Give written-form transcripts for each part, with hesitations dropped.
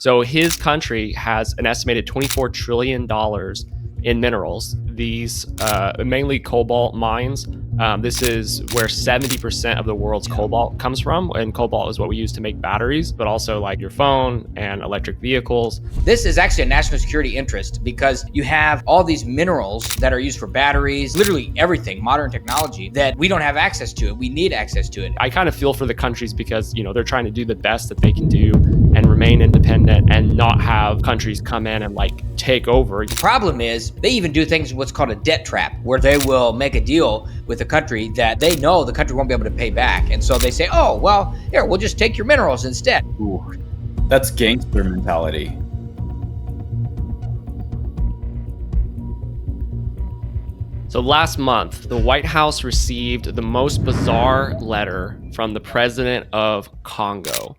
So his country has an estimated $24 trillion in minerals. These mainly cobalt mines. This is where 70% of the world's cobalt comes from, and cobalt is what we use to make batteries, but also like your phone and electric vehicles. This is actually a national security interest because you have all these minerals that are used for batteries, literally everything, modern technology, that we don't have access to it. We need access to it. I kind of feel for the countries because, they're trying to do the best that they can do and remain independent and not have countries come in and like take over. The problem is they even do things what's called a debt trap, where they will make a deal with a country that they know the country won't be able to pay back. And so they say, oh, well, here, we'll just take your minerals instead. Ooh, that's gangster mentality. So last month, the White House received the most bizarre letter from the president of Congo.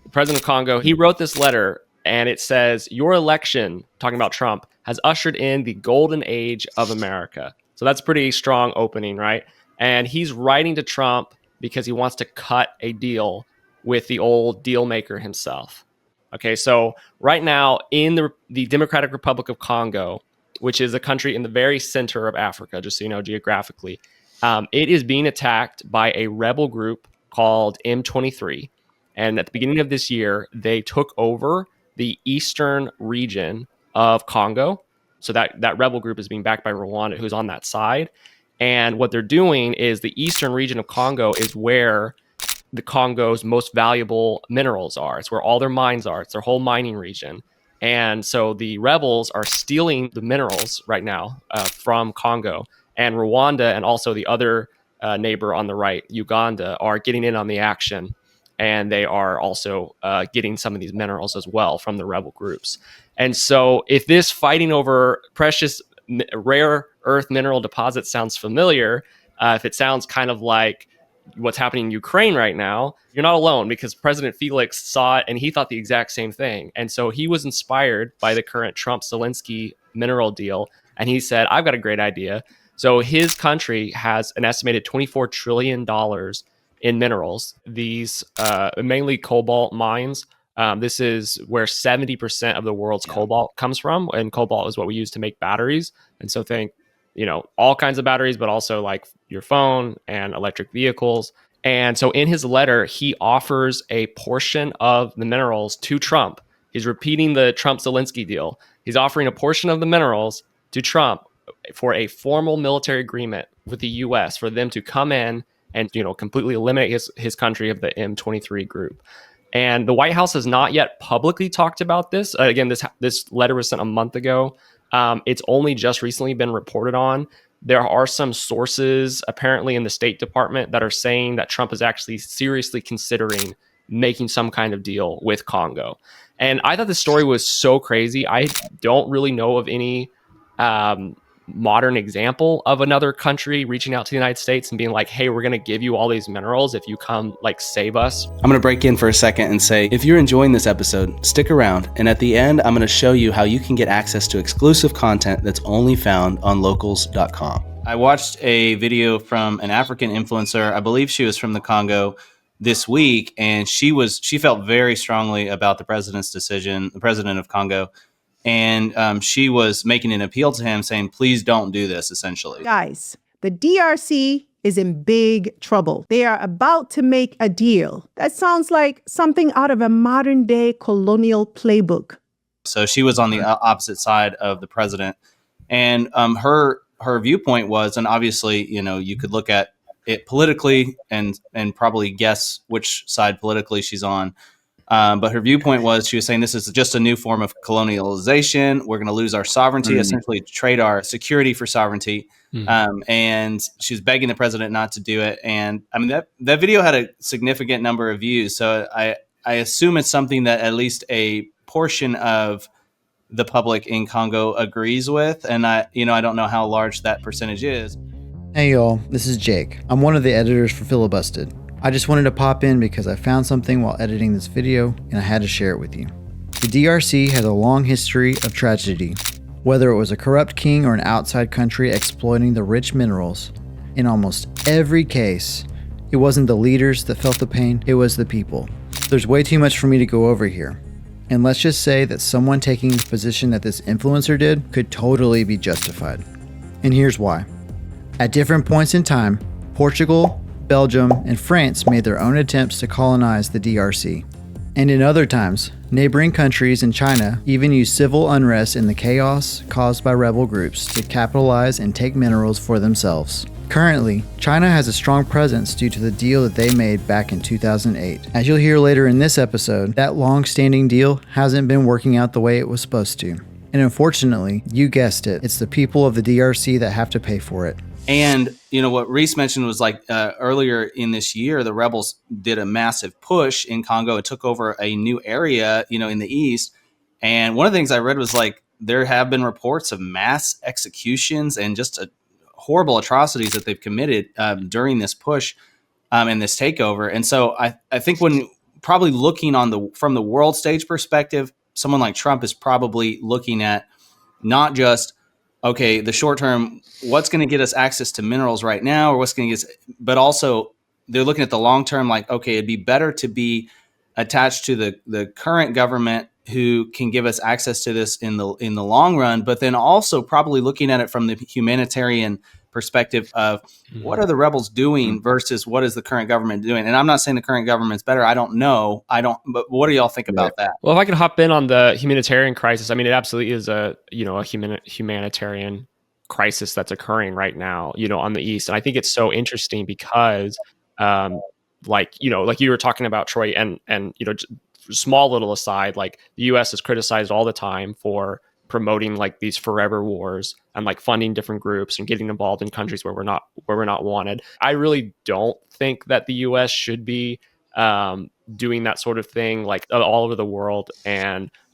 The president of Congo, he wrote this letter and it says, your election, talking about Trump, has ushered in the golden age of America. So that's pretty strong opening, right? And he's writing to Trump because he wants to cut a deal with the old deal maker himself. Okay, so right now in the Democratic Republic of Congo, which is a country in the very center of Africa, just so you know geographically, it is being attacked by a rebel group called M23. And at the beginning of this year, they took over the eastern region of Congo. So that rebel group is being backed by Rwanda, who's on that side. And what they're doing is the eastern region of Congo is where the Congo's most valuable minerals are. It's where all their mines are. It's their whole mining region. And so the rebels are stealing the minerals right now from Congo. And Rwanda and also the other neighbor on the right, Uganda, are getting in on the action. And they are also getting some of these minerals as well from the rebel groups. And so if this fighting over precious rare earth mineral deposits sounds familiar, if it sounds kind of like what's happening in Ukraine right now, you're not alone, because President Felix saw it and he thought the exact same thing. And so he was inspired by the current Trump-Zelensky mineral deal. And he said, I've got a great idea. So his country has an estimated $24 trillion in minerals. These mainly cobalt mines. This is where 70% of the world's cobalt comes from. And cobalt is what we use to make batteries. And so think, all kinds of batteries, but also like your phone and electric vehicles. And so in his letter, he offers a portion of the minerals to Trump. He's repeating the Trump-Zelensky deal. He's offering a portion of the minerals to Trump for a formal military agreement with the U.S. for them to come in and, completely eliminate his country of the M23 group. And the White House has not yet publicly talked about this. Again, this letter was sent a month ago. It's only just recently been reported on. There are some sources apparently in the State Department that are saying that Trump is actually seriously considering making some kind of deal with Congo. And I thought the story was so crazy. I don't really know of any modern example of another country reaching out to the United States and being like, hey, we're going to give you all these minerals if you come save us. I'm going to break in for a second and say, if you're enjoying this episode, stick around. And at the end, I'm going to show you how you can get access to exclusive content that's only found on locals.com. I watched a video from an African influencer. I believe she was from the Congo this week, and she felt very strongly about the president's decision, the president of Congo. And she was making an appeal to him saying, please don't do this, essentially. Guys, the DRC is in big trouble. They are about to make a deal. That sounds like something out of a modern day colonial playbook. So she was on the opposite side of the president. And her viewpoint was, and obviously, you could look at it politically and probably guess which side politically she's on. But her viewpoint was, she was saying this is just a new form of colonialization. We're going to lose our sovereignty, essentially trade our security for sovereignty. And she's begging the president not to do it. And I mean, that video had a significant number of views. So I assume it's something that at least a portion of the public in Congo agrees with. And I don't know how large that percentage is. Hey y'all, this is Jake. I'm one of the editors for Filibusted. I just wanted to pop in because I found something while editing this video and I had to share it with you. The DRC has a long history of tragedy. Whether it was a corrupt king or an outside country exploiting the rich minerals, in almost every case, it wasn't the leaders that felt the pain, it was the people. There's way too much for me to go over here. And let's just say that someone taking the position that this influencer did could totally be justified. And here's why. At different points in time, Portugal, Belgium, and France made their own attempts to colonize the DRC. And in other times, neighboring countries and China even used civil unrest in the chaos caused by rebel groups to capitalize and take minerals for themselves. Currently, China has a strong presence due to the deal that they made back in 2008. As you'll hear later in this episode, that long-standing deal hasn't been working out the way it was supposed to. And unfortunately, you guessed it, it's the people of the DRC that have to pay for it. And, what Reese mentioned was like earlier in this year, the rebels did a massive push in Congo and took over a new area, in the east. And one of the things I read was like there have been reports of mass executions and just horrible atrocities that they've committed during this push and this takeover. And so I think when probably looking from the world stage perspective, someone like Trump is probably looking at not just, okay, the short term, what's going to get us access to minerals right now, or what's going to get us, but also they're looking at the long term, like, okay, it'd be better to be attached to the current government who can give us access to this in the long run, but then also probably looking at it from the humanitarian perspective of what are the rebels doing versus what is the current government doing. And I'm not saying the current government's better. I don't know. But what do y'all think about that? Well, if I could hop in on the humanitarian crisis, I mean, it absolutely is a humanitarian crisis that's occurring right now, on the East. And I think it's so interesting because, like you were talking about, Troy, and small little aside, like the U.S. is criticized all the time for promoting like these forever wars and like funding different groups and getting involved in countries where we're not wanted. I really don't think that the U.S. should be doing that sort of thing like all over the world.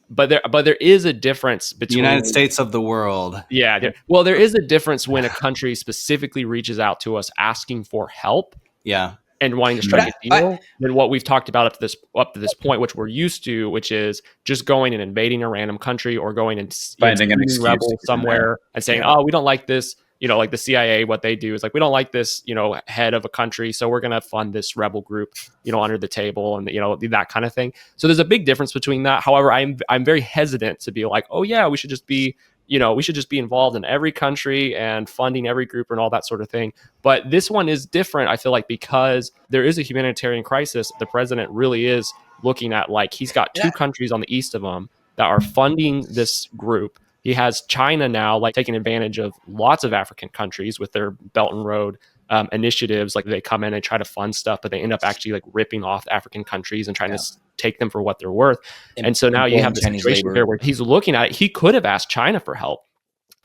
But there is a difference between the United States of the world. Yeah. Well, there is a difference when a country specifically reaches out to us asking for help. Yeah. And wanting to strike a deal than what we've talked about up to this point, which we're used to, which is just going and invading a random country or going and finding an excuse rebel somewhere and saying, "Oh, we don't like this." Like the CIA, what they do is like, we don't like this, head of a country, so we're going to fund this rebel group, under the table, and that kind of thing. So there's a big difference between that. However, I'm very hesitant to be like, oh yeah, we should just be involved in every country and funding every group and all that sort of thing. But this one is different, I feel like, because there is a humanitarian crisis. The president really is looking at, like, he's got two countries on the east of him that are funding this group. He has China now, like, taking advantage of lots of African countries with their Belt and Road initiatives. Like, they come in and try to fund stuff, but they end up actually like ripping off African countries and trying to take them for what they're worth. And so now you have the situation here where he's looking at it. He could have asked China for help,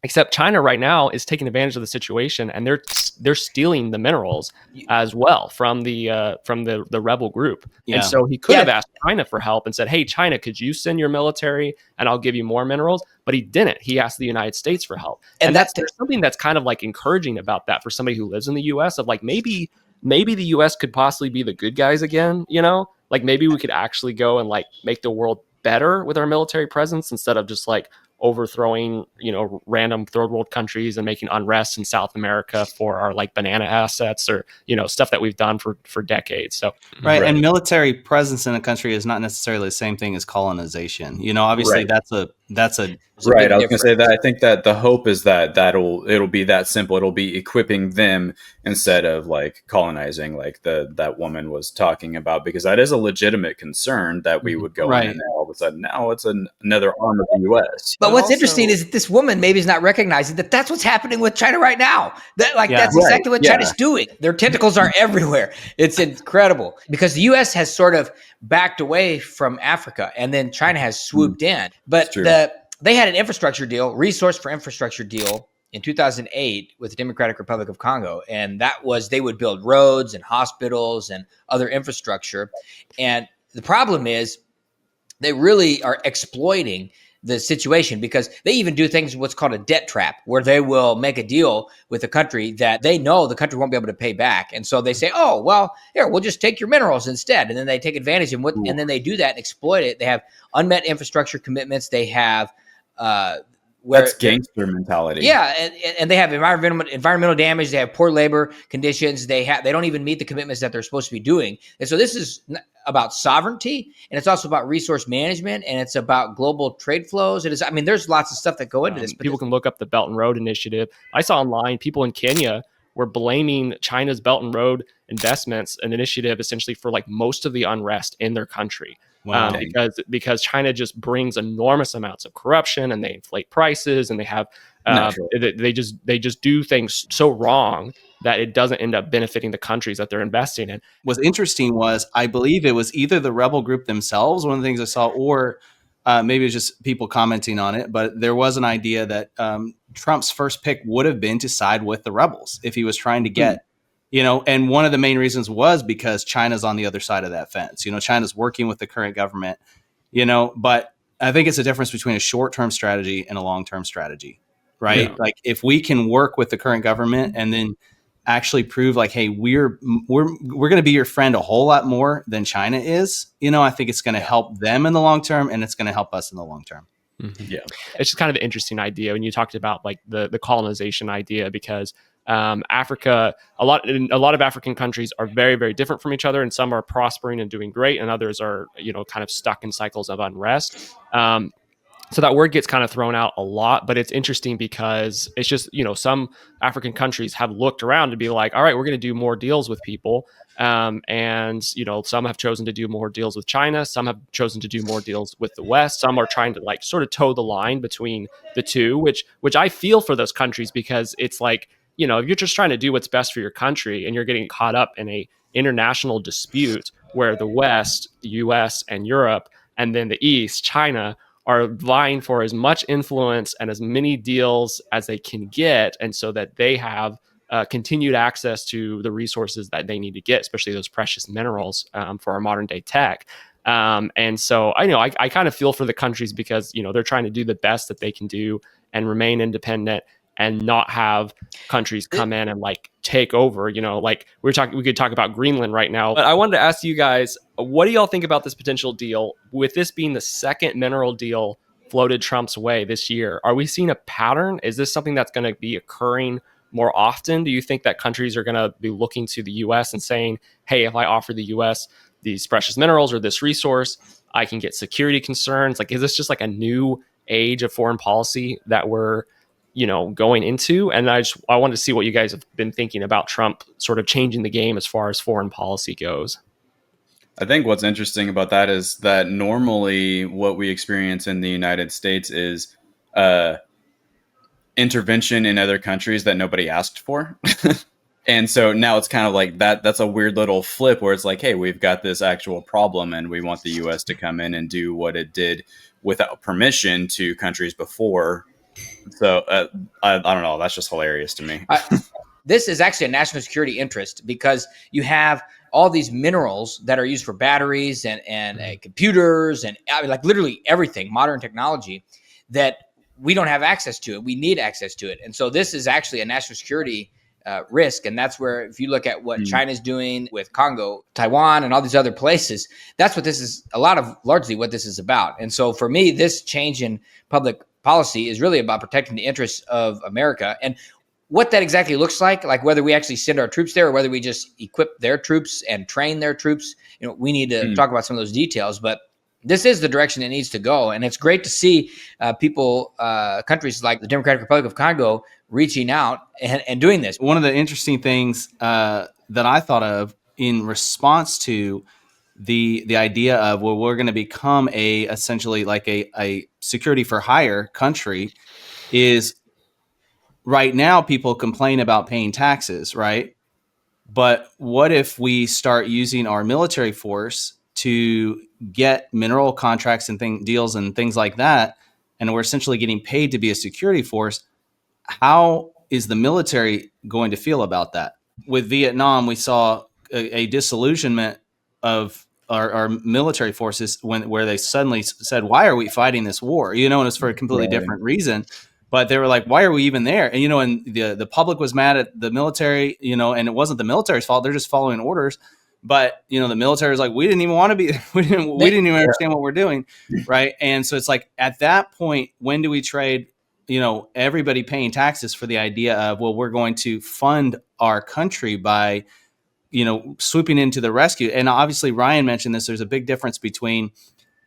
except China right now is taking advantage of the situation, and they're stealing the minerals as well from the rebel group. Yeah. And so he could have asked China for help and said, "Hey, China, could you send your military and I'll give you more minerals?" But he didn't. He asked the United States for help, and there's something that's kind of like encouraging about that for somebody who lives in the U.S. of like maybe the U.S. could possibly be the good guys again. Like maybe we could actually go and like make the world better with our military presence instead of just like overthrowing, random third world countries and making unrest in South America for our like banana assets or, stuff that we've done for decades. So, right. And military presence in a country is not necessarily the same thing as colonization. Obviously that's a right. I was going to say that I think that the hope is that it'll be that simple. It'll be equipping them instead of like colonizing, like that woman was talking about, because that is a legitimate concern that we would go in and all of a sudden now it's another arm of the U.S. But what's interesting is that this woman maybe is not recognizing that that's what's happening with China right now. That's exactly what China's doing. Their tentacles are everywhere. It's incredible because the U.S. has sort of backed away from Africa, and then China has swooped in. But they had an infrastructure deal, resource for infrastructure deal in 2008 with the Democratic Republic of Congo. And that was, they would build roads and hospitals and other infrastructure. And the problem is they really are exploiting the situation because they even do things, what's called a debt trap, where they will make a deal with a country that they know the country won't be able to pay back. And so they say, oh, well, here, we'll just take your minerals instead. And then they take advantage of and then they do that and exploit it. They have unmet infrastructure commitments. They have That's gangster mentality. Yeah, and they have environmental damage. They have poor labor conditions. They don't even meet the commitments that they're supposed to be doing. And so this is about sovereignty, and it's also about resource management, and it's about global trade flows. It is. I mean, there's lots of stuff that go into this. But people can look up the Belt and Road Initiative. I saw online people in Kenya were blaming China's Belt and Road investments, an initiative essentially for like most of the unrest in their country. Wow. Because China just brings enormous amounts of corruption, and they inflate prices, and they have they just do things so wrong that it doesn't end up benefiting the countries that they're investing in. What's interesting was, I believe it was either the rebel group themselves, one of the things I saw, or maybe it was just people commenting on it, but there was an idea that Trump's first pick would have been to side with the rebels if he was trying to get, and one of the main reasons was because China's on the other side of that fence. China's working with the current government, but I think it's a difference between a short-term strategy and a long-term strategy, right? Yeah. Like if we can work with the current government and then actually prove like, hey, we're going to be your friend a whole lot more than China is, I think it's going to help them in the long term, and it's going to help us in the long term. Mm-hmm. Yeah, it's just kind of an interesting idea when you talked about like the colonization idea, because Africa, a lot of African countries are very, very different from each other, and some are prospering and doing great, and others are kind of stuck in cycles of unrest. So that word gets kind of thrown out a lot, but it's interesting because it's just, some African countries have looked around to be like, all right, we're going to do more deals with people. And some have chosen to do more deals with China. Some have chosen to do more deals with the West. Some are trying to like sort of toe the line between the two, which I feel for those countries, because it's like, if you're just trying to do what's best for your country and you're getting caught up in a international dispute where the West, the US and Europe, and then the East, China, are vying for as much influence and as many deals as they can get, and so that they have continued access to the resources that they need to get, especially those precious minerals for our modern day tech. And so I kind of feel for the countries, because they're trying to do the best that they can do and remain independent and not have countries come in and like take over. Like we could talk about Greenland right now. But I wanted to ask you guys, what do y'all think about this potential deal? With this being the second mineral deal floated Trump's way this year, are we seeing a pattern? Is this something that's going to be occurring more often? Do you think that countries are going to be looking to the U.S. and saying, hey, if I offer the U.S. these precious minerals or this resource, I can get security concerns? Like, is this just like a new age of foreign policy that we're going into? And I wanted to see what you guys have been thinking about Trump sort of changing the game as far as foreign policy goes. I think what's interesting about that is that normally what we experience in the United States is intervention in other countries that nobody asked for. And so now it's kind of like that's a weird little flip where it's like, hey, we've got this actual problem and we want the US to come in and do what it did without permission to countries before. So I don't know. That's just hilarious to me. This is actually a national security interest, because you have all these minerals that are used for batteries and computers and like literally everything, modern technology, that we don't have access to it. We need access to it. And so this is actually a national security risk. And that's where, if you look at what China's doing with Congo, Taiwan, and all these other places, that's what this is, largely what this is about. And so for me, this change in public policy is really about protecting the interests of America. And what that exactly looks like whether we actually send our troops there or whether we just equip their troops and train their troops, we need to talk about some of those details. But this is the direction it needs to go. And it's great to see countries like the Democratic Republic of Congo reaching out and doing this. One of the interesting things that I thought of in response to the idea of, well, we're going to become essentially like a security for hire country, is right now people complain about paying taxes, right? But what if we start using our military force to get mineral contracts and deals and things like that, and we're essentially getting paid to be a security force? How is the military going to feel about that? With Vietnam, we saw a disillusionment of our military forces where they suddenly said, why are we fighting this war? And it's for a completely different reason. But they were like, why are we even there? And, and the public was mad at the military, and it wasn't the military's fault. They're just following orders. But, the military was like, we didn't even want to be, we didn't even understand what we're doing. Right. And so it's like, at that point, when do we trade everybody paying taxes for the idea of, well, we're going to fund our country by, swooping into the rescue. And obviously Ryan mentioned this. There's a big difference between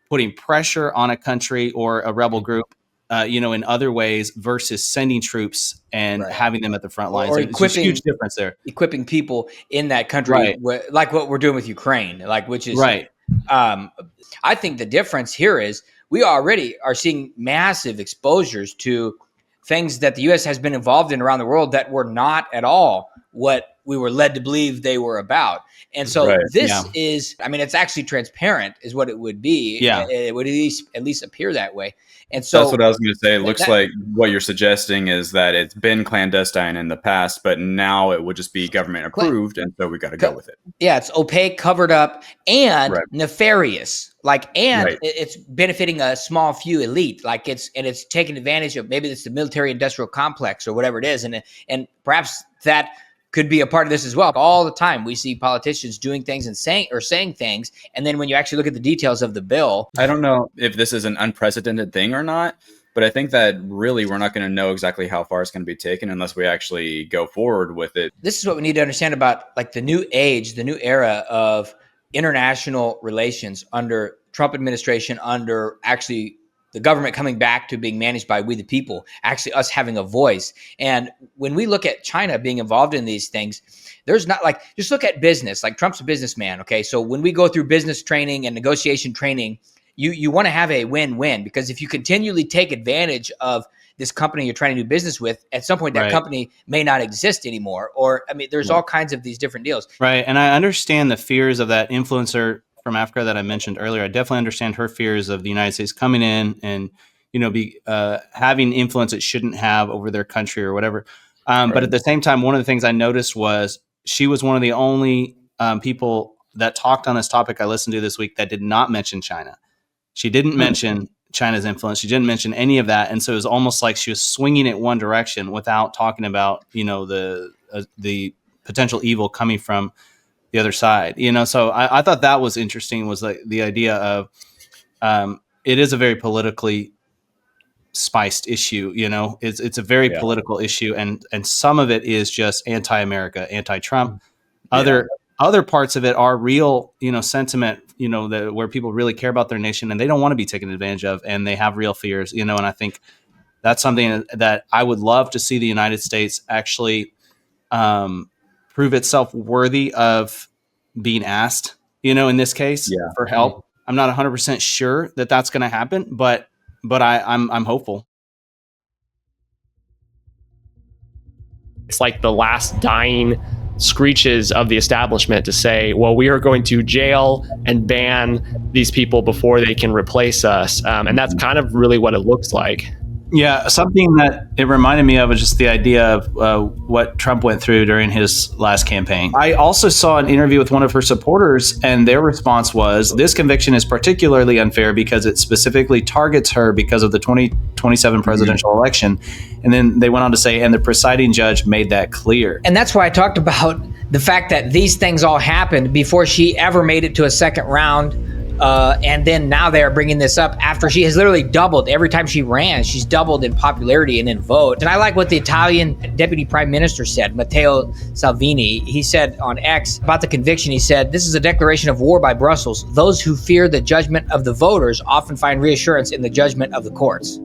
putting pressure on a country or a rebel group, in other ways versus sending troops and having them at the front lines. Or There's a huge difference there. Equipping people in that country, like what we're doing with Ukraine, which is right. I think the difference here is we already are seeing massive exposures to things that the U.S. has been involved in around the world that were not at all what we were led to believe they were about. And so this is, it's actually transparent is what it would be. Yeah. It would at least appear that way. And so that's what I was going to say. It looks like what you're suggesting is that it's been clandestine in the past, but now it would just be government approved. And so we got to go with it. Yeah. It's opaque, covered up, and nefarious. It's benefiting a small few elite. It's taking advantage of, maybe it's the military industrial complex or whatever it is. And perhaps that could be a part of this as well. All the time we see politicians doing things and saying things, and then when you actually look at the details of the bill, I don't know if this is an unprecedented thing or not, but I think that really we're not going to know exactly how far it's going to be taken unless we actually go forward with it. This is what we need to understand about the new age, the new era of international relations under Trump administration, under actually the government coming back to being managed by we the people, actually us having a voice. And when we look at China being involved in these things, there's not just look at business. Trump's a businessman. Okay. So when we go through business training and negotiation training, you want to have a win-win, because if you continually take advantage of this company you're trying to do business with, at some point that company may not exist anymore. Or, there's all kinds of these different deals. Right. And I understand the fears of that influencer from Africa that I mentioned earlier. I definitely understand her fears of the United States coming in and, be having influence it shouldn't have over their country or whatever. But at the same time, one of the things I noticed was she was one of the only people that talked on this topic I listened to this week that did not mention China. She didn't mention China's influence. She didn't mention any of that. And so it was almost like she was swinging it one direction without talking about, the potential evil coming from the other side, so I thought that was interesting, was the idea of it is a very politically spiced issue. It's a very political issue, and some of it is just anti-America, anti-Trump. Other parts of it are real, sentiment, where people really care about their nation and they don't want to be taken advantage of, and they have real fears, and I think that's something that I would love to see the United States actually prove itself worthy of being asked, in this case for help. I'm not 100% sure that that's going to happen, but I'm hopeful. It's like the last dying screeches of the establishment to say, well, we are going to jail and ban these people before they can replace us. And that's kind of really what it looks like. Yeah, something that it reminded me of was just the idea of what Trump went through during his last campaign. I also saw an interview with one of her supporters, and their response was, this conviction is particularly unfair because it specifically targets her because of the 2027 presidential election. And then they went on to say, and the presiding judge made that clear. And that's why I talked about the fact that these things all happened before she ever made it to a second round. And then now they're bringing this up after she has literally doubled. Every time she ran, she's doubled in popularity and in vote. And I like what the Italian deputy prime minister said, Matteo Salvini. He said on X about the conviction, he said, this is a declaration of war by Brussels. Those who fear the judgment of the voters often find reassurance in the judgment of the courts.